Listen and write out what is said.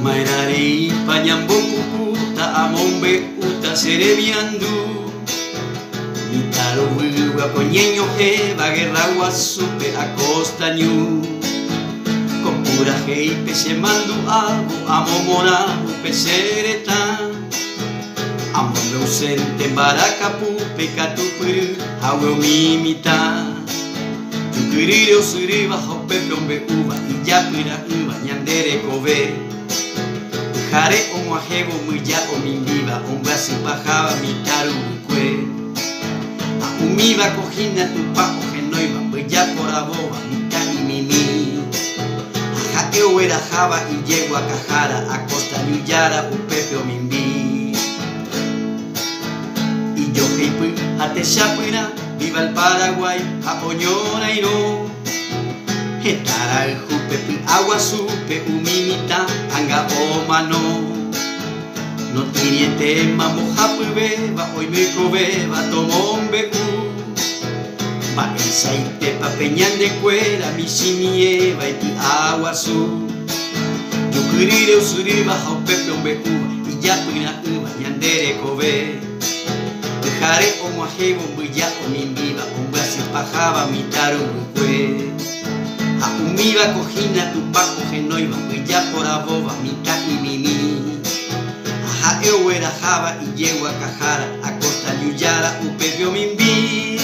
Mainari panyambokukuta amombe uta serebiandu Mitaro wiwa konyeño heba guerra supe acostañu Con pura hei pese mandu abu amomona pesereta Amombe ausente baracapu pecatupuru hawe mimita Yukirire usuriba hopepe ombe uva Iyapira uva nyandere kobe Jare omo ajebo muya omimbiba Ombasi bajaba mitaru ukwe Umiba cojina tupa ojenoiba Beya por aboba mitani mimi Aja euera jaba y llego a cajara A costa ñuyara upepe omimbi Y yo heipu ate shapura Viva el Paraguay a oñora y no Etara el jupepi agua supe umimita anga omano No tiriete mamo hapu beba hoy me cobeba tomombe Va el saite pa peñan de cuera mi simieva y ti agua su Yo quirire usuriba hopepe ombe y ya pina uva ñandere kobe Jare omo ajebo buya omimbiba Ombasi pajaba mitaru ukwe Umiba cojina tupaco genoiba Buya por aboba mita y mimi Aja euera jaba y llego a cajara A costa ñuyara upepe omimbi